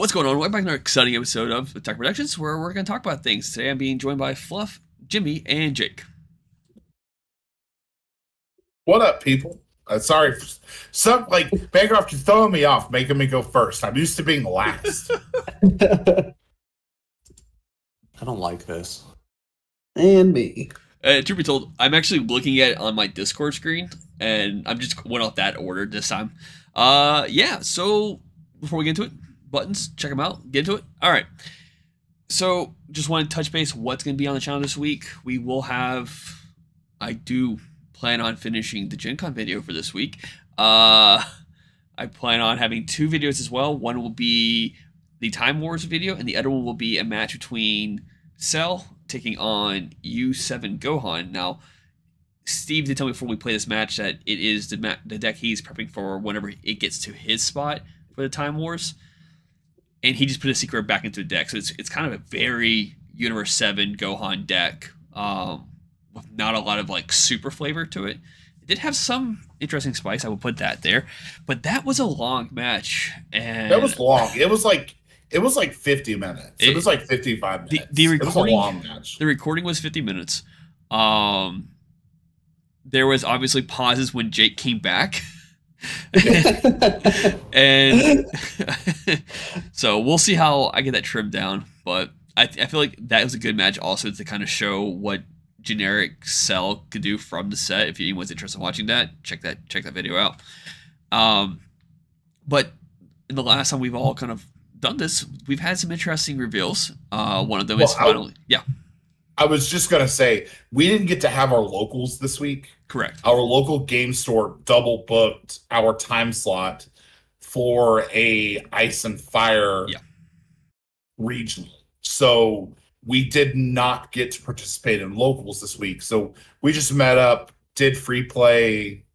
What's going on? Welcome back to another exciting episode of Attack Productions, where we're going to talk about things. Today I'm being joined by Fluff, Jimmy, and Jake. What up, people? Sorry, Bancroft, you're throwing me off, making me go first. I'm used to being last. I don't like this. And me. Truth be told, I'm actually looking at it on my Discord screen, and I'm just went off that order this time. Yeah, so before we get into it, buttons, check them out, get into it. All right. So just want to touch base what's going to be on the channel this week. We will have, I do plan on finishing the Gen Con video for this week. I plan on having two videos as well. One will be the Time Wars video, and the other one will be a match between Cell taking on U7 Gohan. Now, Steve did tell me before we play this match that it is the deck he's prepping for whenever it gets to his spot for the Time Wars. And he just put a secret back into the deck. So it's kind of a very Universe 7 Gohan deck with not a lot of like super flavor to it. It did have some interesting spice. I will put that there. But that was a long match. And that was long. It was like 50 minutes. It was like 55 minutes. The recording, it was a long match. The recording was 50 minutes. There was obviously pauses when Jake came back. And so we'll see how I get that trimmed down, but I feel like that was a good match also to kind of show what generic Cell could do from the set. If anyone's interested in watching that, check that video out. But in the last time we've all kind of done this, we've had some interesting reveals. One of them is finally, I was just gonna say, we didn't get to have our locals this week. Correct. Our local game store double booked our time slot for a Ice and Fire regional. So we did not get to participate in locals this week. So we just met up, did free play,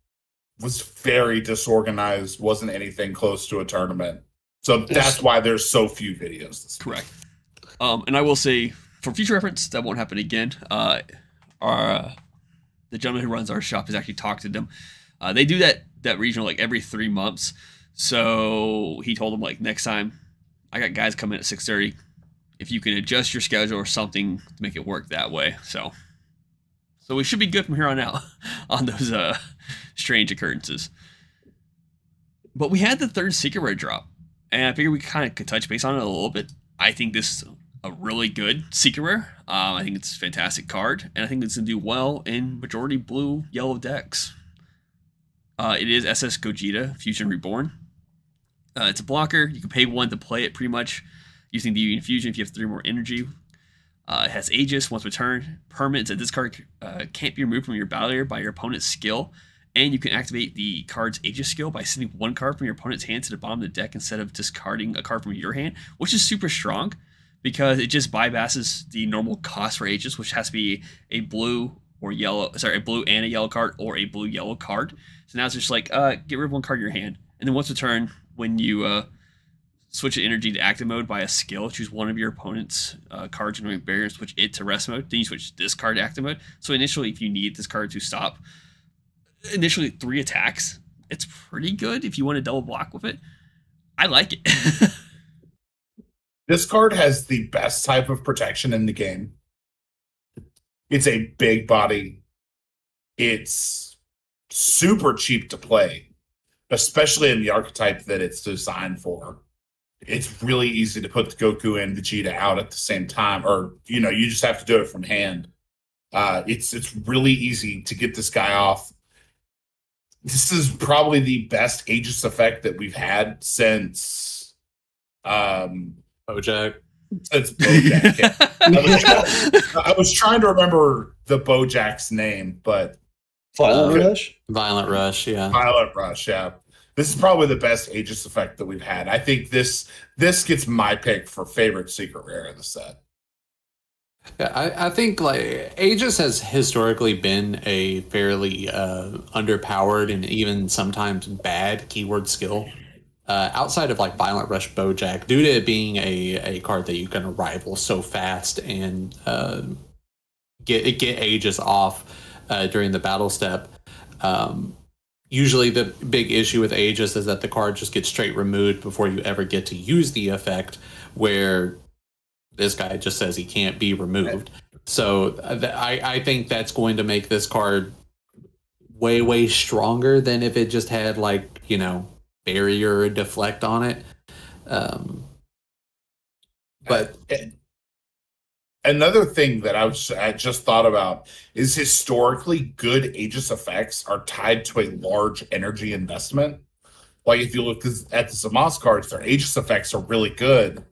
was very disorganized, wasn't anything close to a tournament. So that's why there's so few videos this week. Correct. And I will say, for future reference, that won't happen again. The gentleman who runs our shop has actually talked to them. They do that regional like every 3 months. So he told them like next time I got guys coming at 6:30. If you can adjust your schedule or something to make it work that way. So we should be good from here on out on those strange occurrences. But we had the third Secret Rare drop, and I figured we kind of could touch base on it a little bit. I think this is a really good Secret Rare. I think it's a fantastic card, and I think it's going to do well in majority blue-yellow decks. It is SS Gogeta Fusion Reborn. It's a blocker. You can pay 1 to play it pretty much using the Infusion if you have 3 more energy. It has Aegis. Once per turn, permanent. This card can't be removed from your battle area by your opponent's skill, and you can activate the card's Aegis skill by sending 1 card from your opponent's hand to the bottom of the deck instead of discarding a card from your hand, which is super strong, because it just bypasses the normal cost for Aegis, which has to be a blue or yellow, a blue and a yellow card, or a blue-yellow card. So now it's just like, get rid of 1 card in your hand. And then once per turn, when you switch the energy to active mode by a skill, choose one of your opponent's cards generating barrier and switch it to rest mode. Then you switch this card to active mode. So initially, if you need this card to stop, initially 3 attacks, it's pretty good if you want to double block with it. I like it. This card has the best type of protection in the game. It's a big body. It's super cheap to play, especially in the archetype that it's designed for. It's really easy to put the Goku and Vegeta out at the same time, or you just have to do it from hand. It's really easy to get this guy off. This is probably the best Aegis effect that we've had since Bojack. It's Bojack. Yeah. I was trying to remember the Bojack's name, but Violent Rush? Violent Rush, yeah. Violent Rush, yeah. This is probably the best Aegis effect that we've had. I think this gets my pick for favorite Secret Rare in the set. Yeah, I think like Aegis has historically been a fairly underpowered and even sometimes bad keyword skill. Outside of like Violent Rush Bojack, due to it being a card that you can rival so fast and get Aegis off during the battle step, usually the big issue with Aegis is that the card just gets straight removed before you ever get to use the effect, where this guy just says he can't be removed. So I think that's going to make this card way, way stronger than if it just had, like, you know, barrier or deflect on it. But another thing that I just thought about is historically good Aegis effects are tied to a large energy investment. Like if you look at the Zamas cards, their Aegis effects are really good,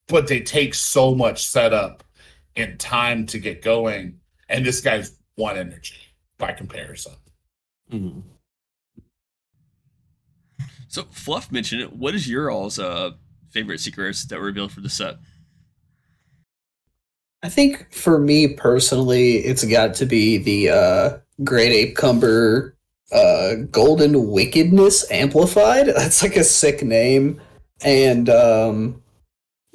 but they take so much setup and time to get going. And this guy's 1 energy by comparison. Mm-hmm. So Fluff mentioned it. What is your all's favorite secret rares that were revealed for the set? I think for me personally, it's got to be the Great Ape Cumber Golden Wickedness Amplified. That's like a sick name. And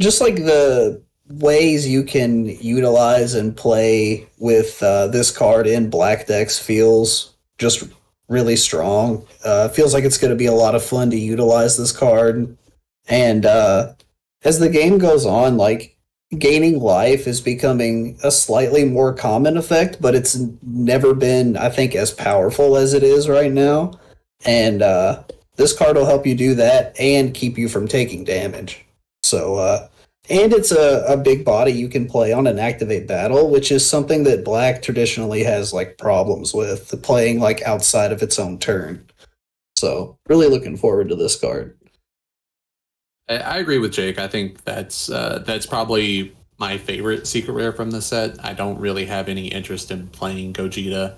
just like the ways you can utilize and play with this card in black decks feels just really strong. Feels like it's going to be a lot of fun to utilize this card. And as the game goes on, like, gaining life is becoming a slightly more common effect, but it's never been, I think, as powerful as it is right now. And this card will help you do that and keep you from taking damage. So, and it's a big body you can play on an activate battle, which is something that Black traditionally has, like, problems with, playing, like, outside of its own turn. So, really looking forward to this card. I agree with Jake. I think that's probably my favorite secret rare from the set. I don't really have any interest in playing Gogeta,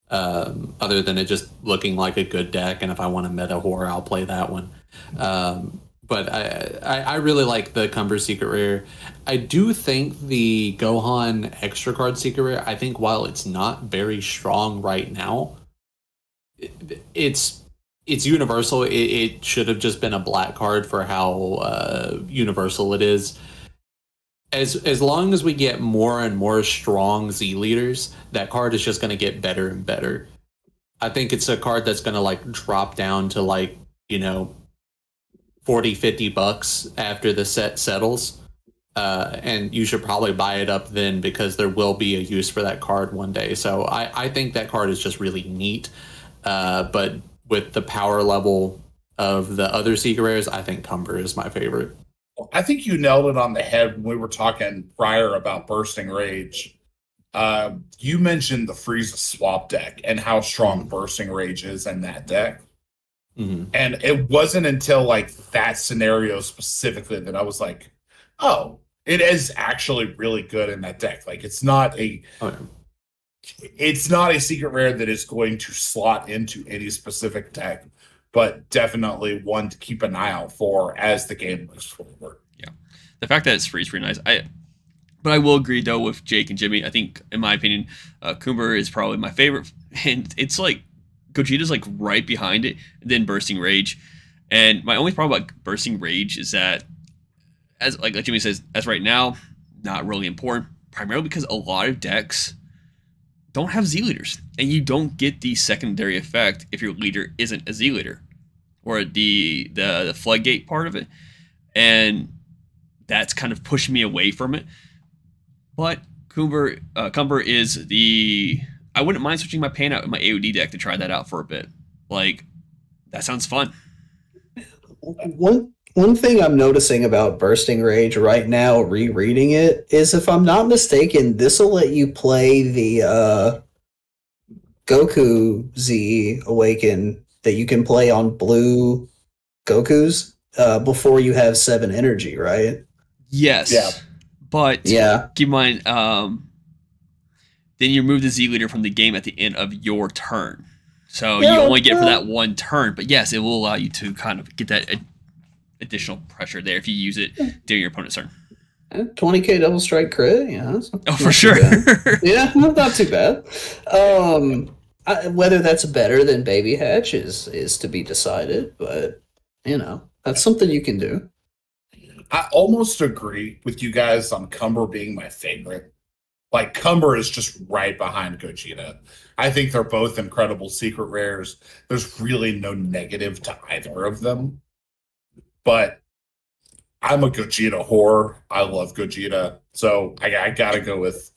other than it just looking like a good deck, and if I want a meta horror, I'll play that one. But I really like the Cumber secret rare. I do think the Gohan extra card secret rare, I think while it's not very strong right now, it's universal. It should have just been a black card for how universal it is. As long as we get more and more strong Z leaders, that card is just going to get better and better. I think it's a card that's going to, like, drop down to, like, you know, $40-50 after the set settles. And you should probably buy it up then, because there will be a use for that card one day. So I think that card is just really neat. But with the power level of the other secret rares, I think Cumber is my favorite. I think you nailed it on the head when we were talking prior about Bursting Rage. You mentioned the Frieza swap deck and how strong Bursting Rage is in that deck. Mm-hmm. And it wasn't until, like, that scenario specifically that I was like, oh, it is actually really good in that deck. Like, it's not a secret rare that is going to slot into any specific deck, but definitely one to keep an eye out for as the game moves forward. Yeah, the fact that it's free is pretty nice. But I will agree, though, with Jake and Jimmy. I think, in my opinion, Cumber is probably my favorite, and it's like Gogeta's, like, right behind it, and then Bursting Rage. And my only problem about Bursting Rage is that, as like Jimmy says, as right now, not really important, primarily because a lot of decks don't have Z leaders, and you don't get the secondary effect if your leader isn't a Z leader, or the floodgate part of it, and that's kind of pushing me away from it. But Cumber is the, I wouldn't mind switching my pain out in my AOD deck to try that out for a bit. Like, that sounds fun. One thing I'm noticing about Bursting Rage right now, rereading it, is, if I'm not mistaken, this will let you play the Goku Z Awaken that you can play on blue Gokus before you have 7 energy, right? Yes. Yeah. But yeah, keep in mind, then you remove the Z leader from the game at the end of your turn. So you only get for that one turn. But yes, it will allow you to kind of get that additional pressure there if you use it during your opponent's turn. 20k double strike crit, yeah. For sure. Yeah, not too bad. Whether that's better than Baby Hatch is to be decided, but, you know, that's something you can do. I almost agree with you guys on Cumber being my favorite. Like, Cumber is just right behind Gogeta. I think they're both incredible secret rares. There's really no negative to either of them. But I'm a Gogeta whore. I love Gogeta. So I gotta go with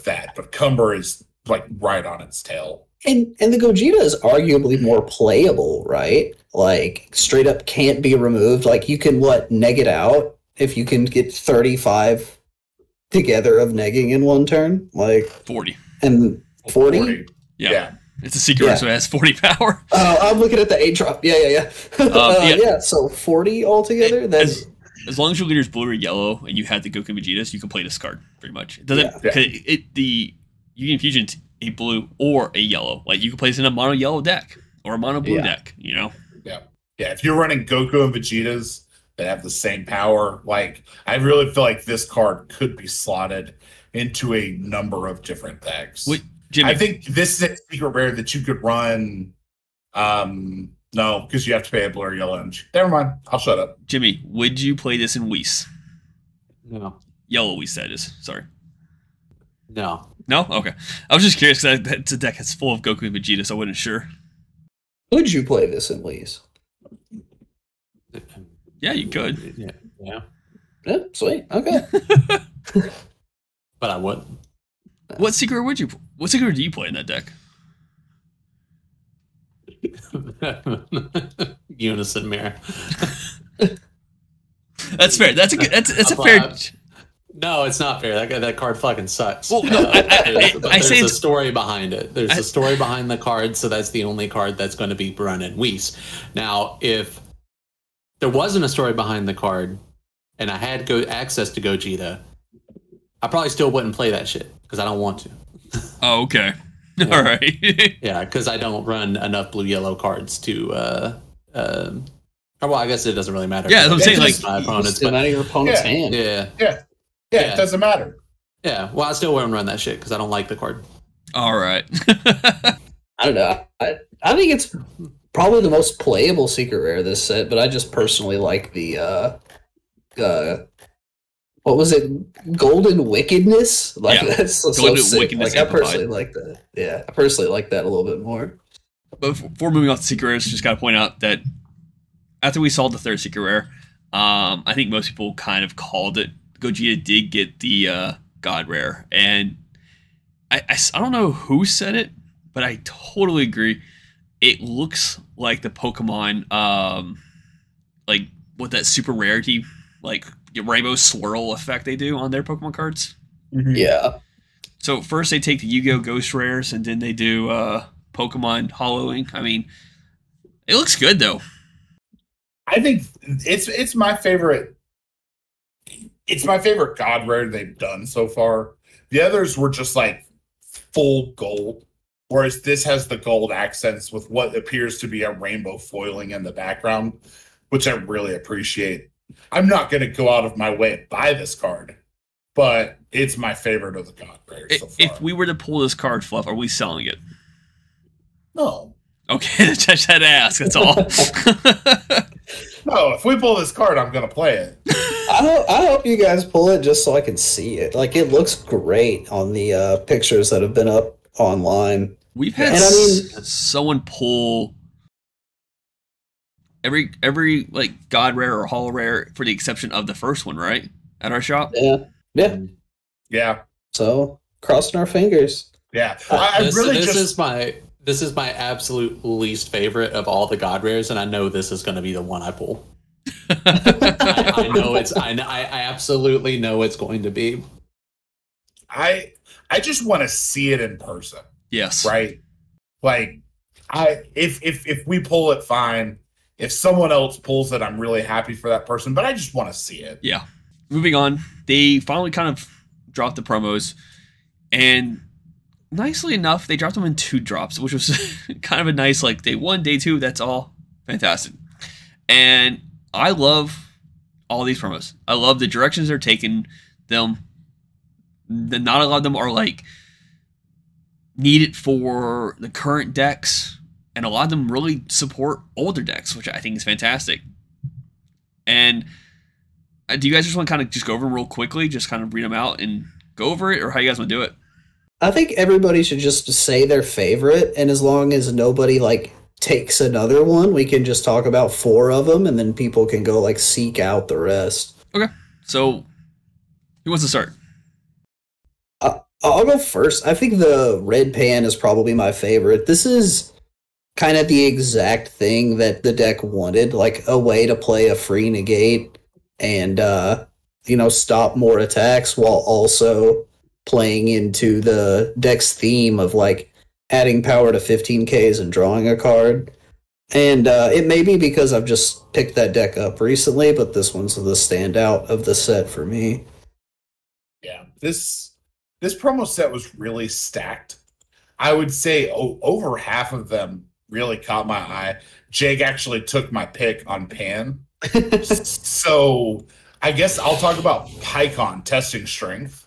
that. But Cumber is like right on its tail. And the Gogeta is arguably more playable, right? Like, straight up can't be removed. Like, you can, neg it out if you can get 35 together of negging in one turn? Like 40. And 40? Yeah. It's a secret, so it has 40 power. I'm looking at the 8-drop. Yeah. So 40 altogether? As long as your leader's blue or yellow and you had the Goku Vegetas, you can play this card, pretty much. It doesn't... The Union Fusion's a blue or a yellow. Like, you can play this in a mono yellow deck or a mono blue deck, you know? Yeah. If you're running Goku and Vegetas that have the same power, like, I really feel like this card could be slotted into a number of different decks. Wait, Jimmy. I think this is a secret rare that you could run. No, because you have to pay a blue or yellow energy. Never mind. I'll shut up. Jimmy, would you play this in Whis? No. Yellow Whis, that is. Sorry. No. No? Okay. I was just curious because it's a deck that's full of Goku and Vegeta, so I wasn't sure. Would you play this in Whis? Yeah, you could. Yeah. Yeah, sweet. Okay. But I wouldn't. What secret do you play in that deck? Unison Mirror. That's fair. That's a fair. No, it's not fair. That card fucking sucks. Well, no, there's a story behind it. There's a story behind the card, so that's the only card that's going to be run in Whis. Now, if there wasn't a story behind the card, and I had access to Gogeta, I probably still wouldn't play that shit because I don't want to. Oh, okay. Yeah. All right. Yeah, because I don't run enough blue-yellow cards to. Well, I guess it doesn't really matter. Yeah, I'm saying, like, my opponents, but out of your opponent's hand. Yeah, it doesn't matter. Yeah, well, I still wouldn't run that shit because I don't like the card. All right. I don't know. I think it's probably the most playable secret rare this set, but I just personally like the what was it? Golden Wickedness? Like, that's so sick. Wickedness Like, I personally like that. Yeah, I personally like that a little bit more. But before moving off to secret rares, just got to point out that after we saw the third secret rare, I think most people kind of called it. Gogeta did get the God rare, and I don't know who said it, but I totally agree. It looks like the Pokemon, like with that super rarity, like rainbow swirl effect they do on their Pokemon cards. Mm-hmm. Yeah. So first they take the Yu-Gi-Oh! Ghost rares, and then they do Pokemon Hollowing. I mean, it looks good though. I think it's my favorite. It's my favorite God rare they've done so far. The others were just like full gold, whereas this has the gold accents with what appears to be a rainbow foiling in the background, which I really appreciate. I'm not going to go out of my way to buy this card, but it's my favorite of the God rares so far. If we were to pull this card, Fluff, are we selling it? No. Okay, I just had to ask, that's all. No, if we pull this card, I'm going to play it. I hope you guys pull it just so I can see it. Like, it looks great on the pictures that have been up online. We've had someone pull every like God rare or Hollow rare for the exception of the first one, right? At our shop? Yeah. So, crossing our fingers. Yeah. This is my absolute least favorite of all the God rares, and I know this is going to be the one I pull. I know it's. I absolutely know it's going to be. I just want to see it in person. Yes. Right. Like, if we pull it, fine. If someone else pulls it, I'm really happy for that person. But I just want to see it. Yeah. Moving on, they finally kind of dropped the promos, and nicely enough, they dropped them in 2 drops, which was kind of a nice, like, day 1, day 2, that's all. Fantastic. And I love all these promos. I love the directions they're taking them. Not a lot of them are, like, needed for the current decks, and a lot of them really support older decks, which I think is fantastic. And do you guys just want to kind of just go over them real quickly, just kind of read them out and go over it, or how you guys want to do it? I think everybody should just say their favorite, and as long as nobody like takes another one, we can just talk about 4 of them, and then people can go like seek out the rest. Okay, so who wants to start? I'll go first. I think the red pan is probably my favorite. This is kind of the exact thing that the deck wanted, like a way to play a free negate and stop more attacks while also playing into the deck's theme of like adding power to 15Ks and drawing a card. And it may be because I've just picked that deck up recently, but this one's the standout of the set for me. Yeah, this promo set was really stacked. I would say over half of them really caught my eye. Jake actually took my pick on Pan. So I guess I'll talk about Pycon testing strength.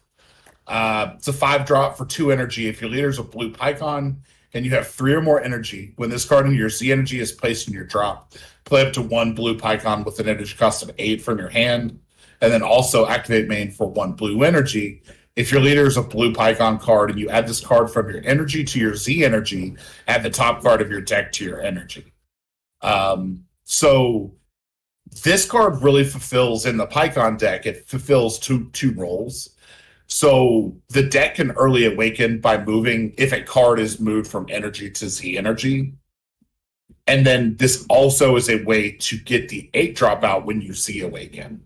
It's a 5-drop for 2 energy. If your leader is a blue Pycon and you have 3 or more energy, when this card in your Z energy is placed in your drop, play up to 1 blue Pycon with an energy cost of 8 from your hand, and then also activate main for 1 blue energy. If your leader is a blue Pycon card and you add this card from your energy to your Z energy, add the top card of your deck to your energy. So this card really fulfills, in the Pycon deck, it fulfills two roles. So the deck can early awaken by moving, if a card is moved from energy to Z energy. And then this also is a way to get the 8-drop out when you Z awaken.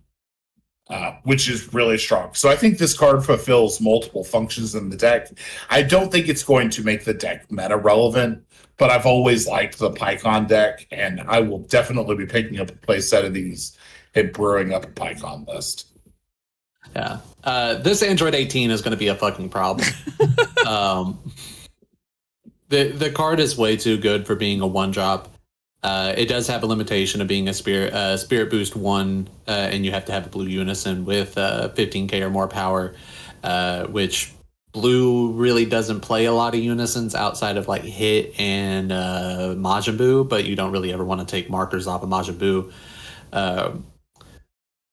Which is really strong. So I think this card fulfills multiple functions in the deck. I don't think it's going to make the deck meta relevant, but I've always liked the Pycon deck, and I will definitely be picking up a play set of these and brewing up a Pycon list. Yeah. This Android 18 is going to be a fucking problem. The card is way too good for being a 1-drop. It does have a limitation of being a Spirit Boost 1, and you have to have a blue Unison with 15k or more power, which blue really doesn't play a lot of Unisons outside of like Hit and Majin Buu, but you don't really ever want to take markers off of Majin Buu.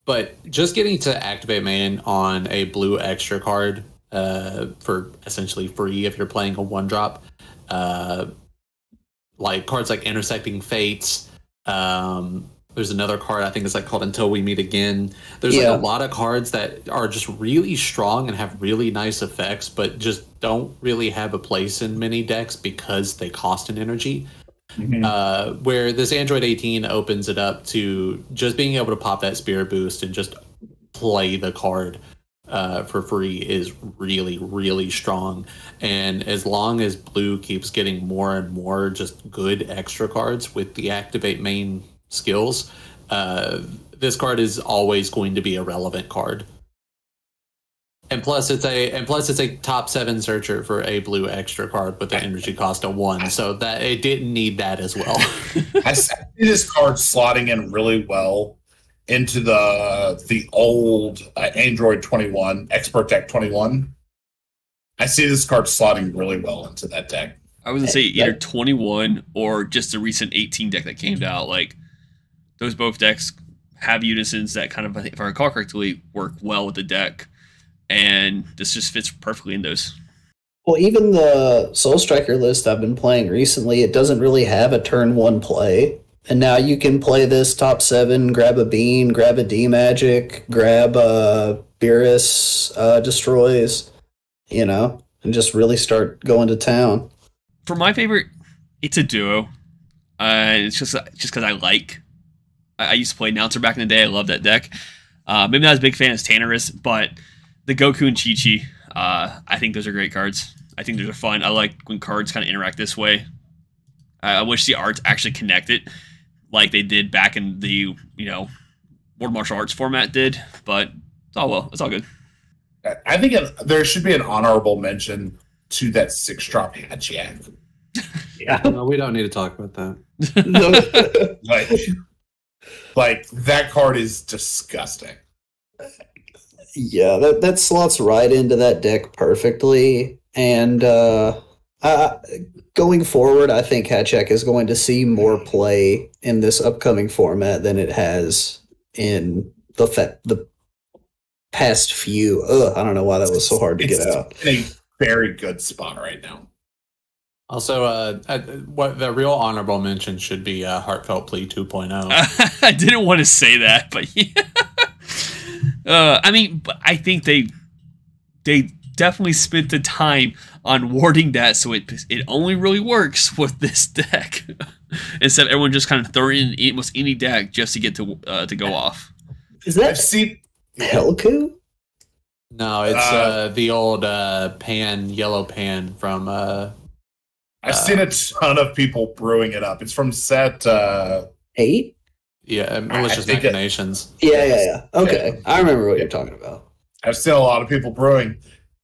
But just getting to activate main on a blue extra card for essentially free if you're playing a 1-drop, like cards like Intersecting Fates. There's another card I think it's like called Until We Meet Again. There's like a lot of cards that are just really strong and have really nice effects, but just don't really have a place in many decks because they cost an energy. Mm-hmm. Where this Android 18 opens it up to just being able to pop that Spirit Boost and just play the card for free is really, really strong. And as long as blue keeps getting more and more just good extra cards with the activate main skills, this card is always going to be a relevant card. And plus it's a top 7 searcher for a blue extra card with the energy cost of 1, so that it didn't need that as well. I see this card slotting in really well into the old Android 21, Expert Deck 21. I see this card slotting really well into that deck. I was going to say either 21 or just the recent 18 deck that came out. Like, those both decks have unisons that kind of, if I recall correctly, work well with the deck. And this just fits perfectly in those. Well, even the Soul Striker list I've been playing recently, it doesn't really have a turn 1 play. And now you can play this top 7, grab a Bean, grab a D-Magic, grab a Beerus Destroys, and just really start going to town. For my favorite, it's a duo. It's just because I used to play Announcer back in the day. I love that deck. Maybe not as big a fan as Tannerus, but the Goku and Chi-Chi, I think those are great cards. I think those are fun. I like when cards kind of interact this way. I wish the arts actually connected like they did back in the, World Martial Arts format did, but it's all well. It's all good. I think there should be an honorable mention to that 6-drop Hatchiak. Yeah. No, we don't need to talk about that. like that card is disgusting. Yeah, that slots right into that deck perfectly. And going forward, I think Hatchiak is going to see more play in this upcoming format than it has in the past few. I don't know why that was so hard to get out. In a very good spot right now. Also, what the real honorable mention should be Heartfelt Plea 2.0. I didn't want to say that, but yeah. I mean, but I think they definitely spent the time on wording that so it only really works with this deck instead of everyone just kind of throwing in almost any deck just to get to go off. Is that I've seen Helku? No, it's the old yellow pan from. I've seen a ton of people brewing it up. It's from set 8? Yeah, Malicious think Machinations. Yeah. Okay, I remember what you're talking about. I've seen a lot of people brewing.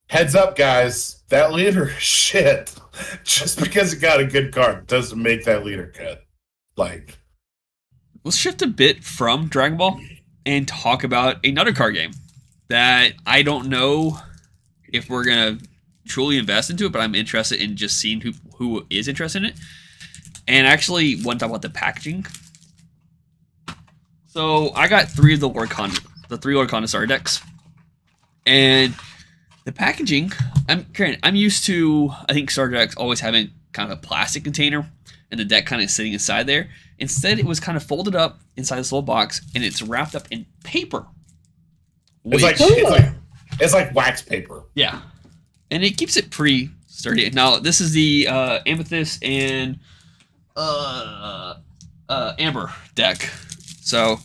Heads up, guys. That leader is shit. Just because it got a good card doesn't make that leader good. Like, Let's shift a bit from Dragon Ball and talk about another card game that I don't know if we're going to truly invest into it, but I'm interested in just seeing who is interested in it. And actually want to talk about the packaging. So I got 3 of the 3 Lorcana starter decks. And the packaging, I'm used to, I think starter decks always having kind of a plastic container and the deck kind of sitting inside there. Instead, it was kind of folded up inside this little box and it's wrapped up in paper. It's like wax paper. Yeah. And it keeps it pretty sturdy. Now, this is the Amethyst and Amber deck. So,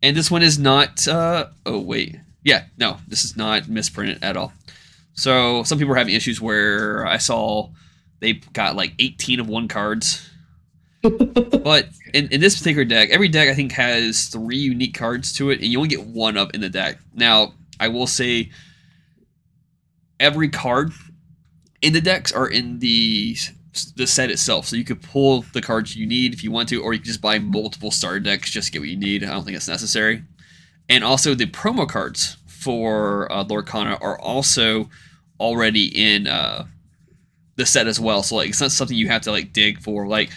and this one is not, this is not misprinted at all. So, some people are having issues where I saw they got like 18 of 1 cards. But in this particular deck, every deck I think has 3 unique cards to it, and you only get 1 up in the deck. Now, I will say every card in the decks are in the set itself, so you could pull the cards you need if you want to, or you can just buy multiple starter decks just to get what you need. I don't think it's necessary. And also the promo cards for Lorcana are also already in the set as well, so like it's not something you have to like dig for. Like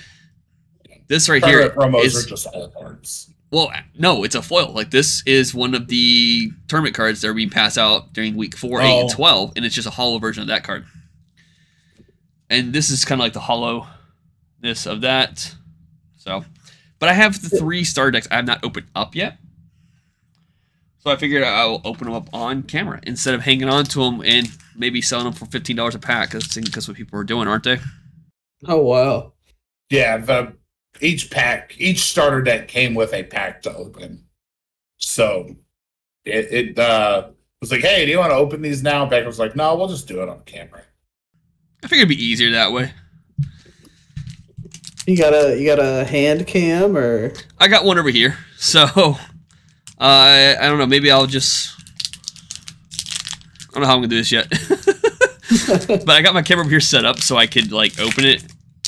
this right here promos are just all cards. Well, no, it's a foil. Like this is one of the tournament cards that are being passed out during week 4, 8, and 12, and it's just a hollow version of that card. And this is kind of like the hollowness of that. So, but I have the 3 starter decks I have not opened up yet. So I figured I'll open them up on camera instead of hanging on to them and maybe selling them for $15 a pack. Because that's what people are doing, aren't they? Oh wow! Yeah, each starter deck came with a pack to open. So it was like, hey, do you want to open these now? Beck was like, no, we'll just do it on camera. I figured it'd be easier that way. You got a hand cam or? I got one over here. So I don't know. Maybe I'll just. I don't know how I'm gonna do this yet. But I got my camera over here set up so I could like open it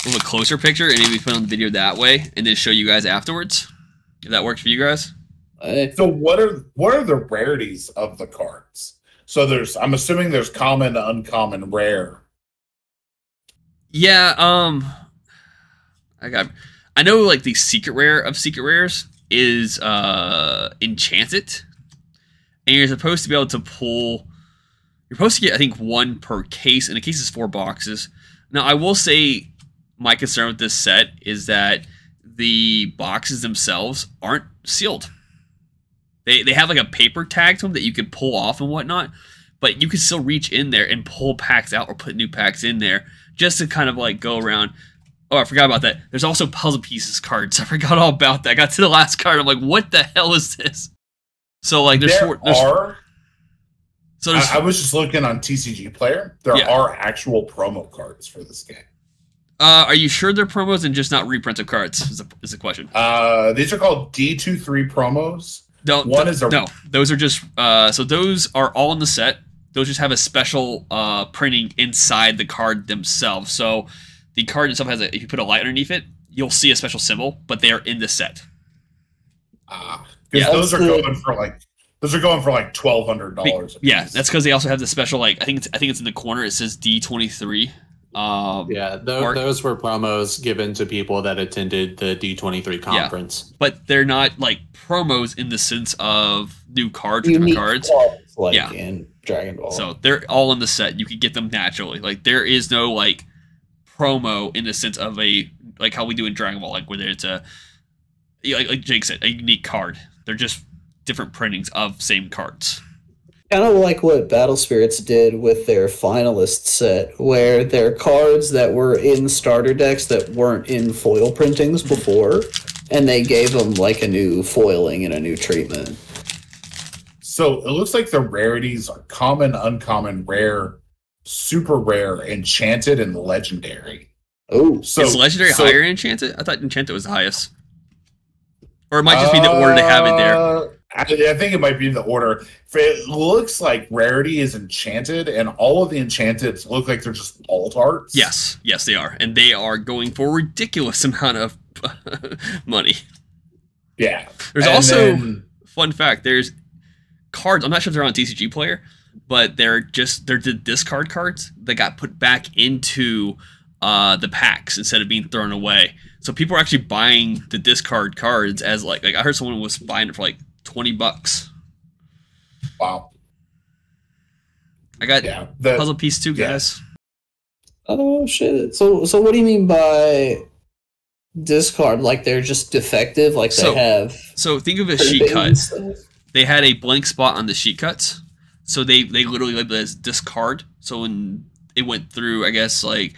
with a closer picture and maybe put on the video that way and then show you guys afterwards. If that works for you guys. So what are the rarities of the cards? So I'm assuming there's common, uncommon, rare. Yeah, I know like the secret rare of secret rares is Enchanted. And you're supposed to be able to pull, you're supposed to get I think 1 per case, and the case is 4 boxes. Now I will say my concern with this set is that the boxes themselves aren't sealed. They have like a paper tag to them that you can pull off and whatnot, but you can still reach in there and pull packs out or put new packs in there just to kind of like go around. Oh, I forgot about that. There's also puzzle pieces cards. I forgot all about that. I got to the last card. I'm like, what the hell is this? So like I was just looking on TCG Player. There are actual promo cards for this game. Are you sure they're promos and just not reprints of cards? Is the question. These are called D23 promos. No, those are just so those are all in the set. Those just have a special printing inside the card themselves. So the card itself has if you put a light underneath it, you'll see a special symbol, but they are in the set. Those are going for like $1,200. Yeah, that's because they also have the special like I think it's in the corner. It says D23 Those were promos given to people that attended the D23 conference. Yeah, but they're not like promos in the sense of new cards or Unique different cards. like in Dragon Ball. So they're all in the set. You can get them naturally. Like there is no like promo in the sense of a like how we do in Dragon Ball, like where it's a like Jake said, a unique card. They're just different printings of same cards. Kind of like what Battle Spirits did with their finalist set, where their cards that were in starter decks that weren't in foil printings before, and they gave them like a new foiling and a new treatment. So it looks like the rarities are common, uncommon, rare, super rare, enchanted, and legendary. Oh, so is legendary higher than enchanted? I thought enchanted was the highest. Or it might just be the order to have it there. I think it might be the order. It looks like rarity is enchanted, and all of the enchanteds look like they're just alt arts. Yes, they are. And they are going for a ridiculous amount of money. Yeah. There's also, fun fact, there's cards, I'm not sure if they're on TCG Player, but they're the discard cards that got put back into the packs instead of being thrown away. So people are actually buying the discard cards as like I heard someone was buying it for like $20. Wow. I got puzzle piece 2, guys. Oh shit. So what do you mean by discard? Like they're just defective? Like they have... So think of a sheet cut. They had a blank spot on the sheet cuts. So they literally labeled it as discard. So when it went through, I guess, like...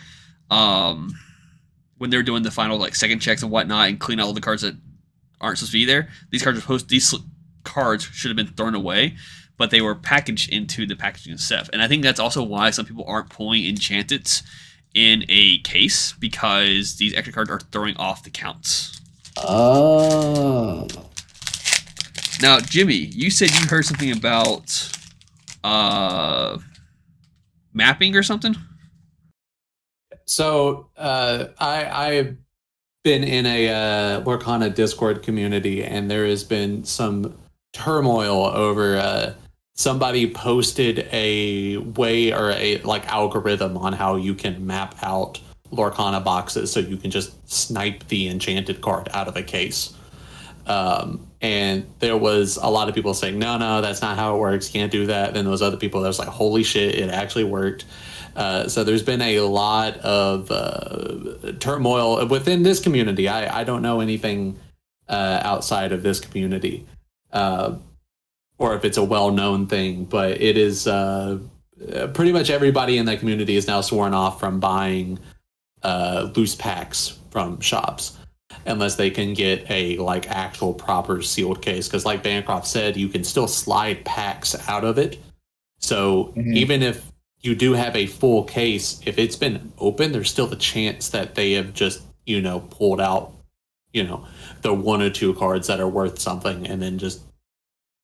when they're doing the final like second checks and whatnot and clean out all the cards that aren't supposed to be there, these cards should have been thrown away, but they were packaged into the packaging stuff. And I think that's also why some people aren't pulling enchanteds in a case, because these extra cards are throwing off the counts. Oh. Now, Jimmy, you said you heard something about mapping or something? So I've been in a Lorcana Discord community, and there has been some turmoil over somebody posted a way or a like algorithm on how you can map out Lorcana boxes so you can just snipe the enchanted card out of a case. And there was a lot of people saying, no, that's not how it works. Can't do that. Then there was other people that was like, holy shit, it actually worked. So there's been a lot of turmoil within this community. I don't know anything outside of this community, or if it's a well-known thing, but it is pretty much everybody in that community is now sworn off from buying loose packs from shops, unless they can get a like actual proper sealed case. Because like Bancroft said, you can still slide packs out of it. So even if you do have a full case, if it's been open, there's still the chance that they have just, pulled out, the 1 or 2 cards that are worth something and then just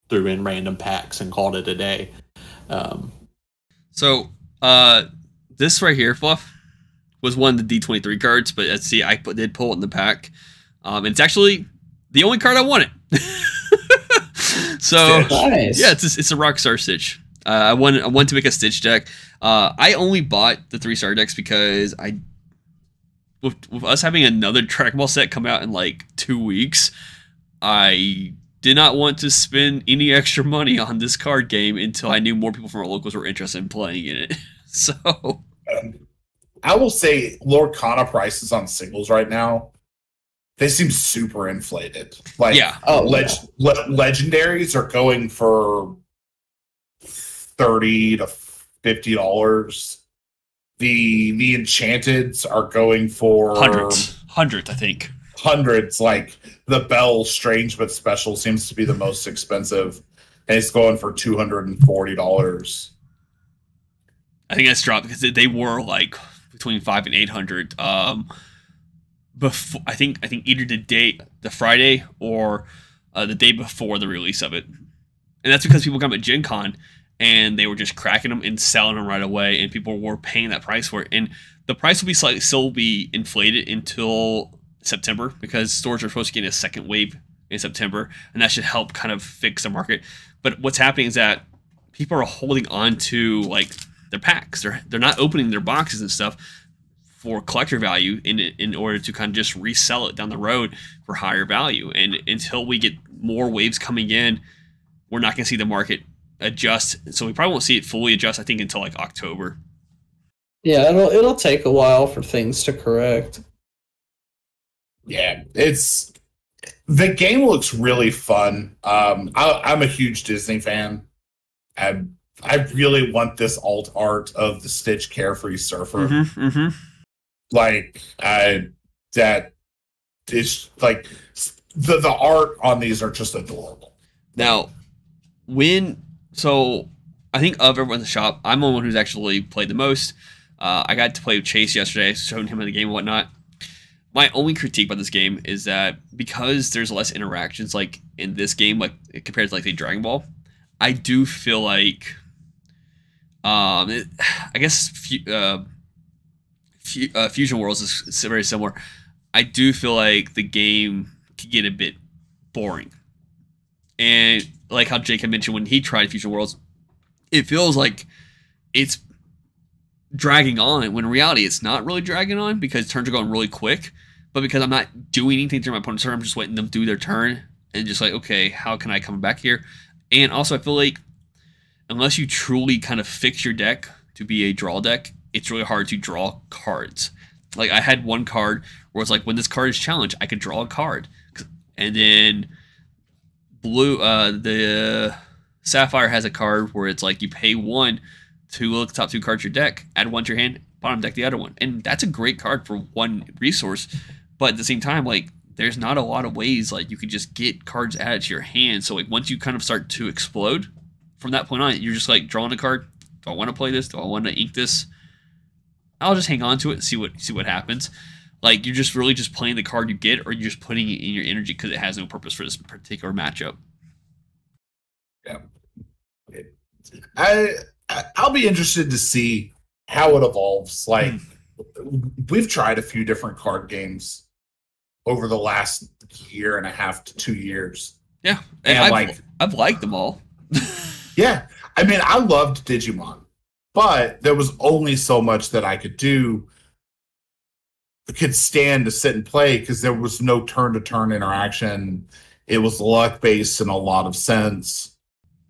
threw in random packs and called it a day. So this right here, Fluff, was one of the D23 cards, but let's see, I did pull it in the pack. And it's actually the only card I wanted. So nice. Yeah, it's a Rockstar Stitch. I want to make a Stitch deck. I only bought the 3-star decks because with us having another Dragon Ball set come out in like 2 weeks, I did not want to spend any extra money on this card game until I knew more people from our locals were interested in playing in it. So I will say Lorcana prices on singles right now, they seem super inflated. Like legendaries are going for $30 to $50. The enchanteds are going for hundreds, I think. Hundreds. Like the Bell Strange but Special seems to be the most expensive, and it's going for $240. I think that's dropped because they were like between $500 and $800. Before I think either the Friday or the day before the release of it, and that's because people come at Gen Con and they were just cracking them and selling them right away, and people were paying that price for it. And the price will be still be inflated until September, because stores are supposed to get a second wave in September, and that should help kind of fix the market. But what's happening is that people are holding on to like their packs. They're not opening their boxes and stuff for collector value in order to kind of just resell it down the road for higher value. And until we get more waves coming in, we're not going to see the market adjust. So we probably won't see it fully adjust, I think, until like October. Yeah, it'll take a while for things to correct. Yeah, the game looks really fun. I'm a huge Disney fan. I really want this alt art of the Stitch Carefree Surfer. Like that is like the art on these are just adorable. Now, I think of everyone in the shop, I'm the one who's actually played the most. I got to play with Chase yesterday, showing him in the game and whatnot. My only critique about this game is that because there's less interactions like in this game, like compared to like the Dragon Ball, I do feel like, I guess Fusion Worlds is very similar. I do feel like the game could get a bit boring, and like how Jake had mentioned when he tried Fusion Worlds, it feels like it's dragging on when in reality it's not really dragging on because turns are going really quick. But because I'm not doing anything during my opponent's turn, I'm just letting them do their turn and just like, okay, how can I come back here? And also I feel like unless you truly kind of fix your deck to be a draw deck, it's really hard to draw cards. Like I had one card where it's like when this card is challenged, I could draw a card. And then the Sapphire has a card where it's like you pay 1 to look at the top 2 cards of your deck, add 1 to your hand, bottom deck the other one. And that's a great card for 1 resource. But at the same time, like there's not a lot of ways like you can just get cards added to your hand. So like once you kind of start to explode from that point on, you're just like drawing a card. Do I want to play this? Do I want to ink this? I'll just hang on to it and see what happens. Like you're just really just playing the card you get, or you're just putting it in your energy because it has no purpose for this particular matchup. Yeah, I'll be interested to see how it evolves. Like we've tried a few different card games over the last 1.5 to 2 years. Yeah, and I've liked them all. Yeah, I mean, I loved Digimon, but there was only so much that I could do, could stand to sit and play because there was no turn-to-turn interaction. It was luck-based in a lot of sense.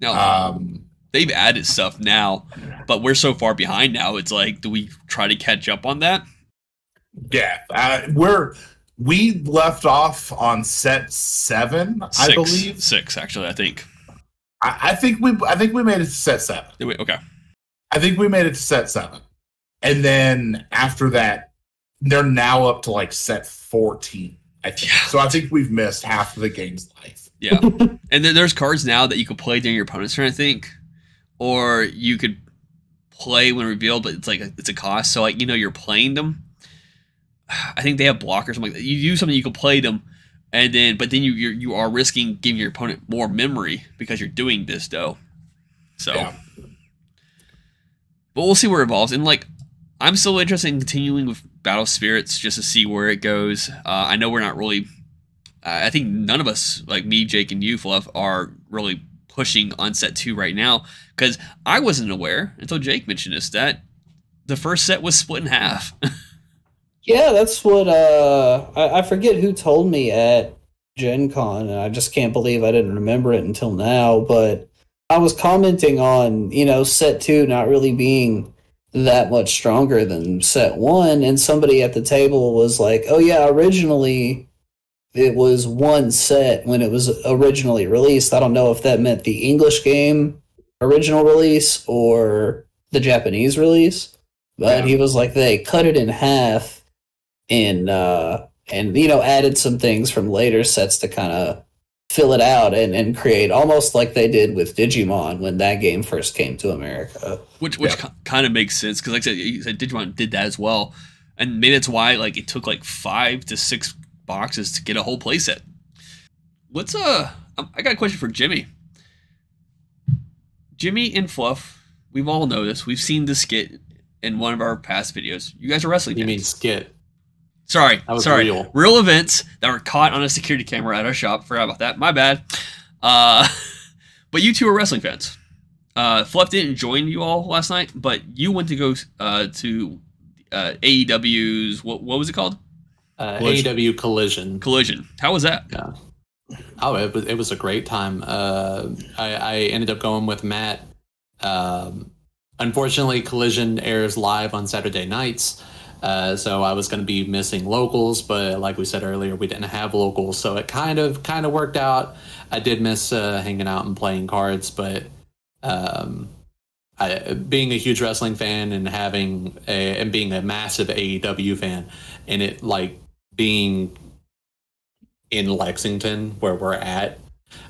Now, they've added stuff now, but we're so far behind now. It's like, do we try to catch up on that? Yeah, we left off on set 7, I believe. 6, actually, I think. I think we made it to set 7. Okay. I think we made it to set 7. And then after that, they're now up to like set 14, I think. Yeah. So I think we've missed half of the game's life. Yeah. And then there's cards now that you can play during your opponent's turn, I think. Or you could play when revealed, but it's like it's a cost. So like, you're playing them. I think they have blockers. Something like that. You do something, you can play them, and then you are risking giving your opponent more memory because you're doing this though. So, yeah. But we'll see where it evolves. And like, I'm still interested in continuing with Battle Spirits just to see where it goes. I know we're not really. I think none of us, like me, Jake, and you, Fluff, are really pushing on set 2 right now because I wasn't aware until Jake mentioned this that the first set was split in half. Yeah, that's what I forget who told me at Gen Con, and I just can't believe I didn't remember it until now, but I was commenting on, set 2 not really being that much stronger than set 1, and somebody at the table was like, oh yeah, originally it was 1 set when it was originally released. I don't know if that meant the English game original release or the Japanese release, but he was like, they cut it in half and added some things from later sets to kind of fill it out and create almost like they did with Digimon when that game first came to America. Which kind of makes sense because, like I said, you said Digimon did that as well, and maybe that's why like it took like 5 to 6 boxes to get a whole playset. I got a question for Jimmy. Jimmy and Fluff, we've all know this. We've seen the skit in one of our past videos. You guys are wrestling fans. You mean skit? Sorry. Real. Real events that were caught on a security camera at our shop. Forgot about that. My bad. But you two are wrestling fans. Fluff didn't join you all last night, but you went to go to AEW's what was it called? AEW Collision. Collision. How was that? Yeah. Oh, it was a great time. I ended up going with Matt. Unfortunately, Collision airs live on Saturday nights, so I was going to be missing locals. But like we said earlier, we didn't have locals, so it kind of worked out. I did miss hanging out and playing cards, but being a huge wrestling fan and being a massive AEW fan, and it like being in Lexington where we're at,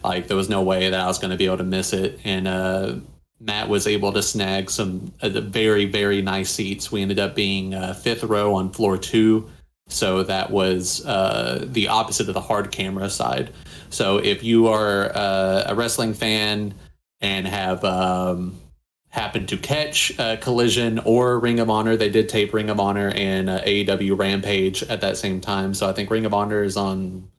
like there was no way that I was going to be able to miss it. And Matt was able to snag some very, very nice seats. We ended up being fifth row on floor 2. So that was the opposite of the hard camera side. So if you are a wrestling fan and have happened to catch Collision or Ring of Honor, they did tape Ring of Honor and AEW Rampage at that same time. So I think Ring of Honor is on,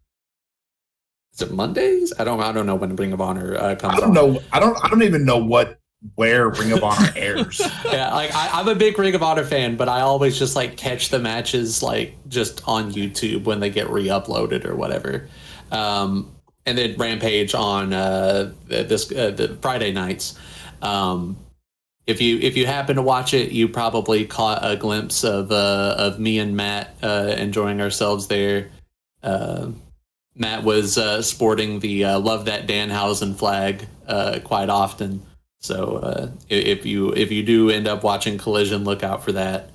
is it Mondays? I don't know when Ring of Honor comes. I don't know. I don't even know where Ring of Honor airs. Yeah, like I'm a big Ring of Honor fan, but I always just like catch the matches like just on YouTube when they get re-uploaded or whatever. And then Rampage on the Friday nights. If you happen to watch it, you probably caught a glimpse of me and Matt enjoying ourselves there. Matt was sporting the Love That Danhausen flag quite often. So if you do end up watching Collision, look out for that.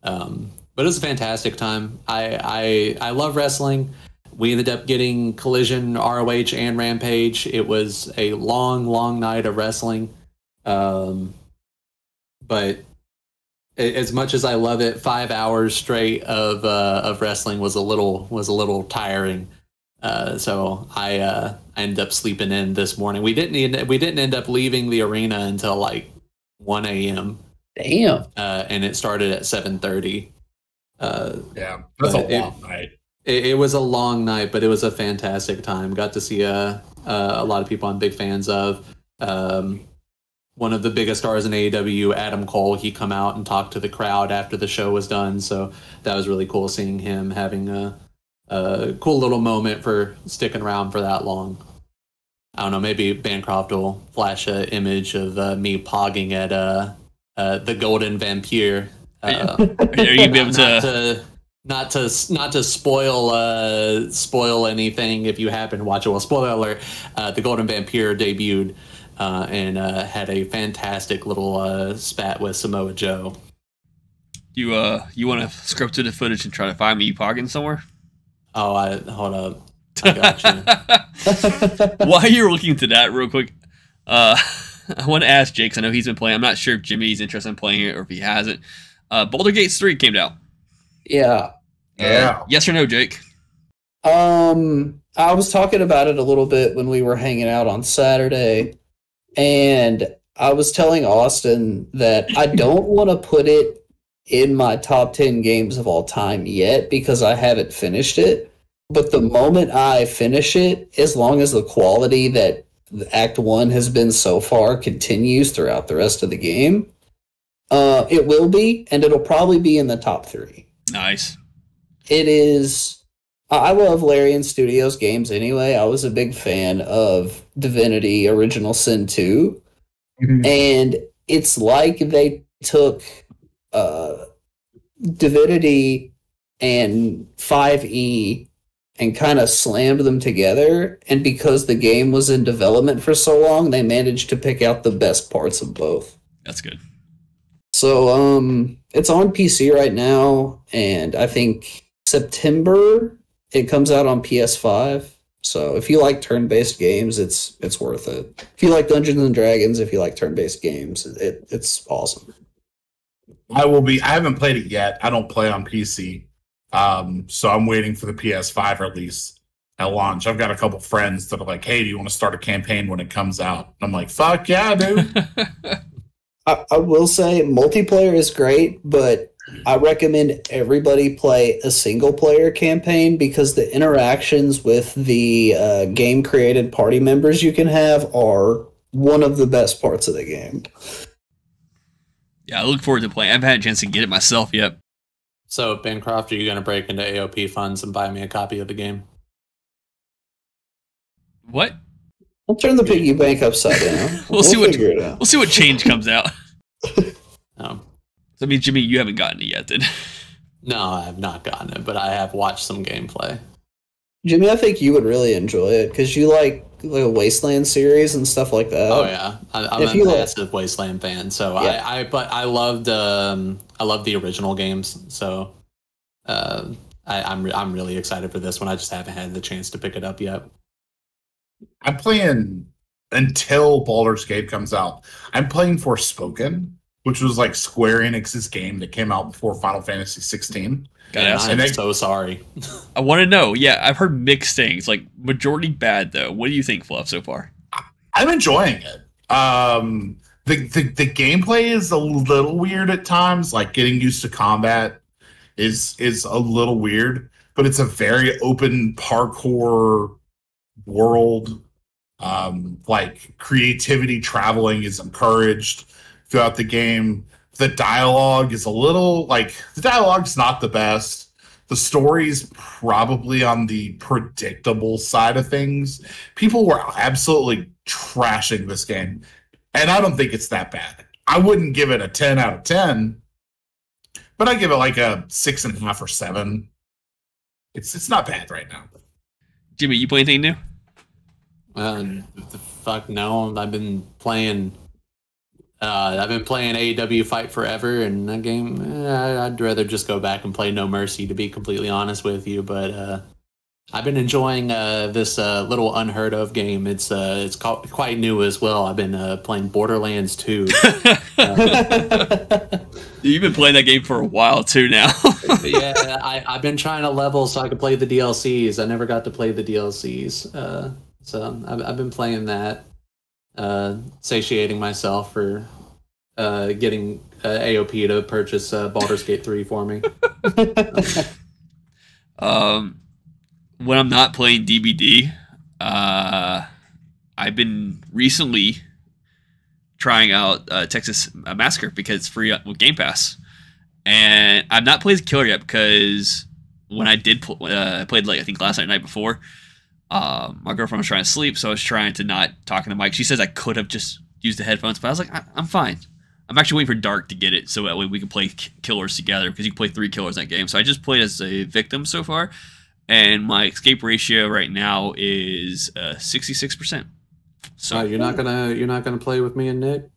But it was a fantastic time. I love wrestling. We ended up getting Collision, ROH, and Rampage. It was a long night of wrestling. But as much as I love it, 5 hours straight of wrestling was a little tiring. So I ended up sleeping in this morning. We didn't end up leaving the arena until like 1 a.m. Damn. And it started at 7:30. Yeah, that's a long night. It was a long night, but it was a fantastic time. Got to see a lot of people I'm big fans of. One of the biggest stars in AEW, Adam Cole, he come out and talked to the crowd after the show was done. So that was really cool seeing him having a cool little moment for sticking around for that long. I don't know, maybe Bancroft will flash an image of me pogging at the Golden Vampire. Are you gonna be able to? Not to spoil anything if you happen to watch it. Well, spoiler alert: the Golden Vampire debuted and had a fantastic little spat with Samoa Joe. You want to scrub through the footage and try to find me pogging somewhere? Oh, hold up. I got you. While you're looking into that real quick, I want to ask Jake, 'cause I know he's been playing. I'm not sure if Jimmy's interested in playing it or if he hasn't. Baldur's Gate 3 came out. Yeah. Yes or no, Jake? I was talking about it a little bit when we were hanging out on Saturday, and I was telling Austin that I don't want to put it in my top 10 games of all time yet because I haven't finished it. But the moment I finish it, as long as the quality that Act 1 has been so far continues throughout the rest of the game, it will be, and it'll probably be in the top 3. Nice. It is. I love Larian Studios games anyway. I was a big fan of Divinity Original Sin 2. Mm-hmm. And it's like they took Divinity and 5e and kind of slammed them together. And because the game was in development for so long, they managed to pick out the best parts of both. That's good. So it's on PC right now, and I think September it comes out on PS5. So if you like turn-based games, it's worth it. If you like Dungeons and Dragons, if you like turn-based games, it's awesome. I haven't played it yet. I don't play on PC. So I'm waiting for the PS5 release at launch. I've got a couple friends that are like, hey, do you want to start a campaign when it comes out? And I'm like, fuck yeah, dude. I will say multiplayer is great, but I recommend everybody play a single-player campaign because the interactions with the game-created party members you can have are one of the best parts of the game. Yeah, I look forward to playing. I haven't had a chance to get it myself yet. So, Bancroft, are you going to break into AOP funds and buy me a copy of the game? What? We'll turn the piggy bank upside down. We'll see figure it out. We'll see what change comes out. Oh. So, I mean, Jimmy, you haven't gotten it yet, then? No, I have not gotten it, but I have watched some gameplay. Jimmy, I think you would really enjoy it because you like a Wasteland series and stuff like that. Oh yeah, I'm a massive Wasteland fan. So yeah. But I loved the original games. So I'm really excited for this one. I just haven't had the chance to pick it up yet. I'm playing until Baldur's Gate comes out. I'm playing Forspoken, which was like Square Enix's game that came out before Final Fantasy 16. I'm so sorry. I want to know. Yeah, I've heard mixed things. Like majority bad though. What do you think, Fluff, so far? I'm enjoying it. The gameplay is a little weird at times. Like getting used to combat is a little weird, but it's a very open parkour world. Like creativity traveling is encouraged throughout the game. The dialogue is a little the dialogue's not the best. The story's probably on the predictable side of things. People were absolutely trashing this game, and I don't think it's that bad. I wouldn't give it a 10 out of 10, but I give it like a 6.5 or 7. It's not bad right now. Jimmy, you play anything new? The fuck no. I've been playing AEW Fight Forever, and that game, I'd rather just go back and play No Mercy, to be completely honest with you. But I've been enjoying this little unheard of game. It's quite new as well. I've been playing Borderlands 2. You've been playing that game for a while too now. Yeah, I've been trying to level so I could play the DLCs. I never got to play the DLCs, so I've been playing that. Satiating myself for getting AOP to purchase Baldur's Gate 3 for me. When I'm not playing DBD, I've been recently trying out Texas Massacre because it's free with Game Pass, and I've not played the killer yet because when I did I played I think last night before. My girlfriend was trying to sleep, so I was trying to not talk in the mic. She says I could have just used the headphones, but I was like, I'm fine. I'm actually waiting for Dark to get it, so that way we can play killers together, because you can play 3 killers in that game. So I just played as a victim so far, and my escape ratio right now is 66%. So you're not gonna play with me and Nick?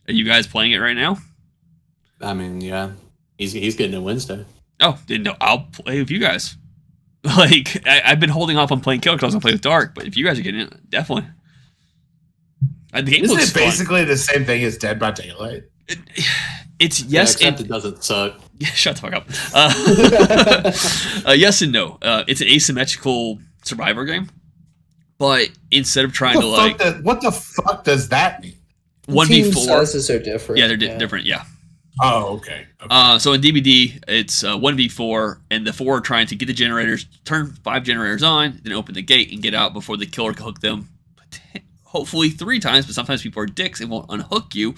Are you guys playing it right now? I mean, yeah, he's getting it Wednesday. Oh, didn't know. I'll play with you guys. I've been holding off on playing Killer because I was going to play with Dark, but if you guys are getting it, definitely. The game Isn't looks it basically fun. The same thing as Dead by Daylight? It's yes, except it doesn't suck. Shut the fuck up. Yes and no. It's an asymmetrical survivor game, but instead of trying to what the fuck does that mean? 1v4 team sizes are different. Yeah, they're different. Yeah. Oh, okay. So in DBD, it's 1v4, and the 4 are trying to get the generators, turn 5 generators on, then open the gate and get out before the killer can hook them. Hopefully 3 times, but sometimes people are dicks and won't unhook you,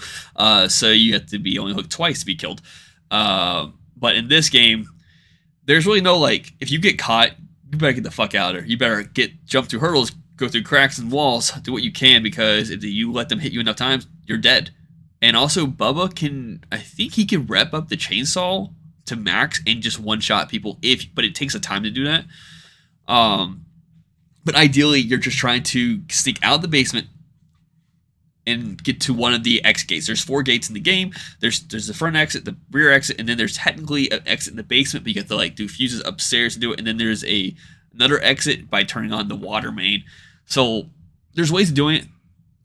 so you have to be only hooked twice to be killed. But in this game, there's really no if you get caught, you better get the fuck out of there. You better jump through hurdles, go through cracks and walls, do what you can, because if you let them hit you enough times, you're dead. And also, Bubba I think he can rep up the chainsaw to max and just one-shot people, but it takes a time to do that. But ideally, you're just trying to sneak out of the basement and get to one of the exit gates. There's 4 gates in the game. There's the front exit, the rear exit, and then there's technically an exit in the basement, but you have to do fuses upstairs to do it. And then there's another exit by turning on the water main. So there's ways of doing it.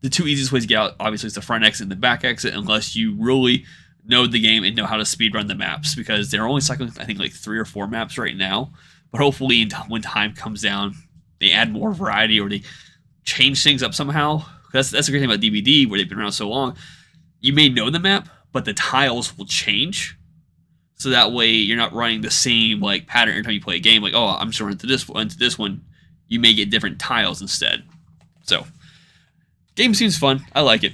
The 2 easiest ways to get out, obviously, is the front exit and the back exit, unless you really know the game and know how to speedrun the maps, because they're only cycling, I think, 3 or 4 maps right now. But hopefully, when time comes down, they add more variety or they change things up somehow. That's the great thing about DVD, where they've been around so long. You may know the map, but the tiles will change. So that way, you're not running the same pattern every time you play a game. I'm just running into this one. You may get different tiles instead. So game seems fun. I like it.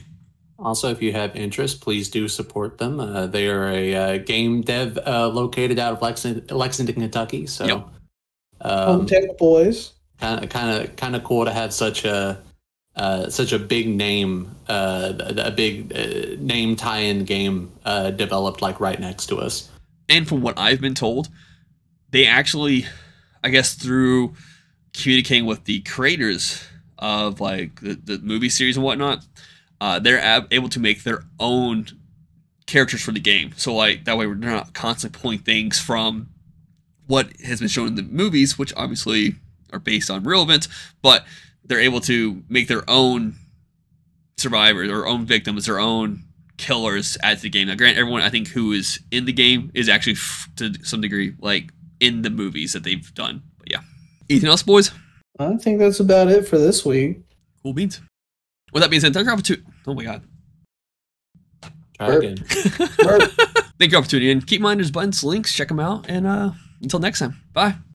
Also, if you have interest, please do support them. They are a game dev located out of Lexington, Kentucky. So, Yep. Hometown boys. Kind of cool to have such a big name, a big name tie-in game developed like right next to us. And from what I've been told, they actually, I guess through communicating with the creators of like the movie series and whatnot, they're able to make their own characters for the game. So like that way we're not constantly pulling things from what has been shown in the movies, which obviously are based on real events, but they're able to make their own survivors, their own victims, their own killers at the game. Now, granted, everyone I think who is in the game is actually to some degree like in the movies that they've done. But yeah, anything else, boys? I think that's about it for this week. Cool beans. With that being said, thank you for opportunity. Oh my god. Try again. Thank you for opportunity, and keep in mind there's buttons, links, check them out, and until next time, bye.